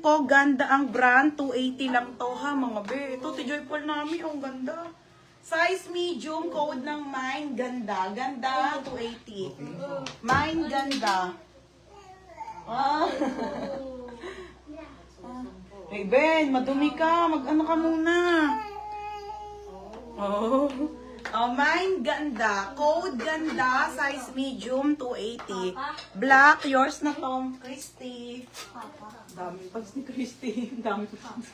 po, ganda ang brand. 280 lang to ha, mga be. Ito, Tijoy Paul namin. Ang ganda. Size medium, code ng mine. Ganda. Ganda, 280. Mine, ganda. Ah. Hey, Ben, madumi ka. Mag-ano ka muna. Oh. Oh, mine ganda. Code ganda. Size medium, 280. Black, yours na to, Christy. Dami bags ni Christy. Dami bags.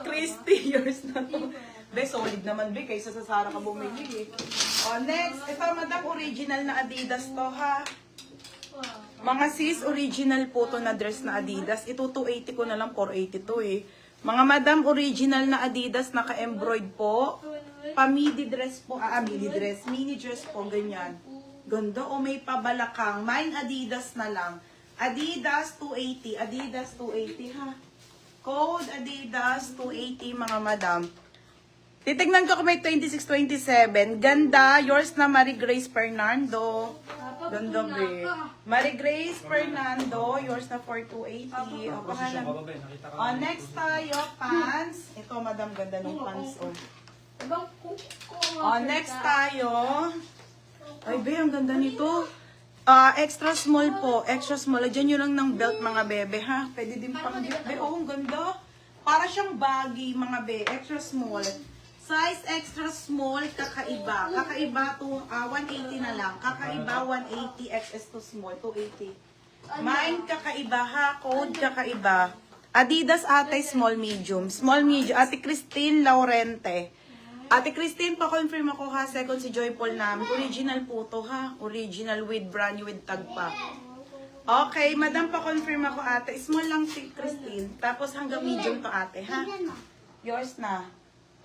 Christy, yours na to. Be, solid naman, be. Kaysa sa Sara ka bumili, eh. Oh, next. Ito, madam, original na Adidas to, ha. Mga sis, original po to na dress na Adidas. Ito, 280 ko na lang, 480 to, eh. Mga madam, original na Adidas, naka-embroid po. Pa-midi dress po, midi dress, mini dress po, ganyan. Ganda, o may pabalakang. Mine Adidas na lang. Adidas 280, Adidas 280 ha. Code Adidas 280 mga madam. Titignan ko kung may 26-27. Ganda, yours na Marie Grace Fernando. Ganda be. Marie Grace Fernando, yours na for 280. O, pangalan. O, next tayo, pants. Ito madam, ganda ng pants o. Oh, next tayo. Ay, be, ang ganda nito. Extra small po. Extra small. Diyan yun lang ng belt, mga bebe, ha? Pwede din pang belt. Be, oh, ang ganda. Para siyang baggy, mga be. Extra small. Size extra small, kakaiba. Kakaiba to, 180 na lang. Kakaiba, 180. XS to small, 280. Mine, kakaiba, ha? Code, kakaiba. Adidas, ate, small, medium. Small, medium. Ate Christine Laurente. Ate Christine, pa-confirm ako ha, second si Joy Paul namin. Original po to ha. Original with brand new with tag pa. Okay, madam, pa-confirm ako ate. Small lang si Christine. Tapos hanggang medium to ate ha. Yours na.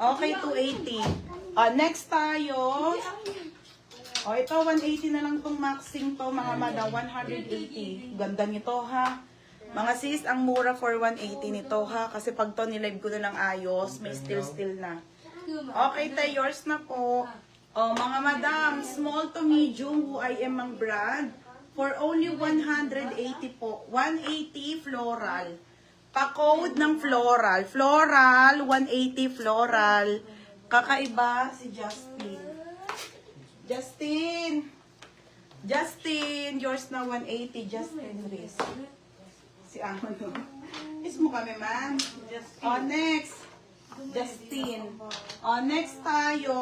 Okay, 280. Next tayo. Ito, 180 na lang tong maxing to mga madam. 180. Ganda nito ha. Mga sis, ang mura for 180 nito ha. Kasi pag to nilive ko na ng ayos, may still na. Okay, tayo, yours na po. Mga madam, small to medium, who I am ang brand. For only 180 po. 180 floral. Pa-code ng floral. Floral, 180 floral. Kakaiba si Justin. Justin, yours na 180. Justin Riz. Si Amon. Miss mo kami, ma'am. Next. Justin. Next tayo.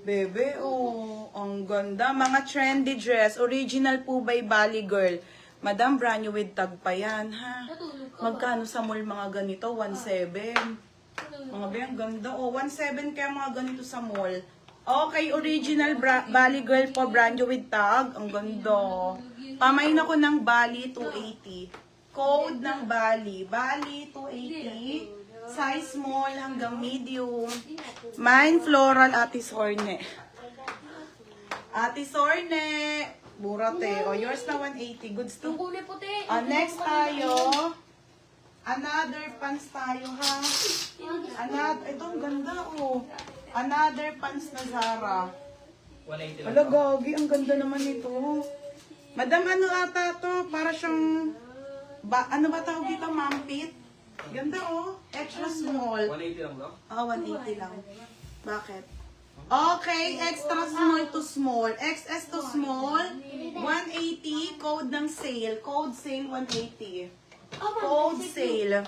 Bebe, ang ganda. Mga trendy dress. Original po by Bali Girl. Madam, brand new with tag pa yan, ha? Magkano sa mall mga ganito? 1.7. Mga be, ang ganda. 1.7 kaya mga ganito sa mall. Okay, original Bali Girl po, brand new with tag. Ang ganda. Pamain ako ng Bali, 280. Code ng Bali. Bali, 280. Size small hanggang medium. Mine floral, Ate Sorne. Ate Sorne. Burate. Yours na 180. Goods to. Next tayo. Another pants tayo, ha? Ito, ang ganda, Another pants na Zara. 180 lang. Wala, gagi. Ang ganda naman ito. Madam, ano ata to? Para siyang... ano ba tawag dito? Mampit? Ganda, Extra small. 180 lang daw? 180 lang. Bakit? Okay, extra small to small. XS to small, 180. Code ng sale. Code sale, 180. Code sale.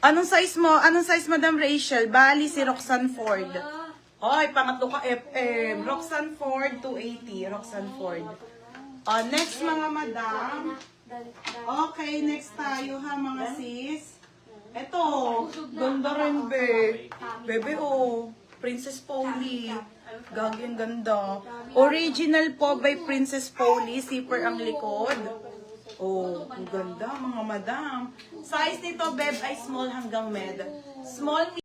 Anong size mo? Anong size, Madam Rachel? Bali si Roxanne Ford. Oy, pangatlo ka FM. Roxanne Ford, 280. Roxanne Ford. Next, mga madam. Okay, next tayo ha, mga sis. Ito, ganda rin, be. Bebe, Princess Polly. Gagi, ang ganda. Original po by Princess Polly. Zipper ang likod. Ang ganda, mga madam. Size nito, beb, ay small hanggang med. Small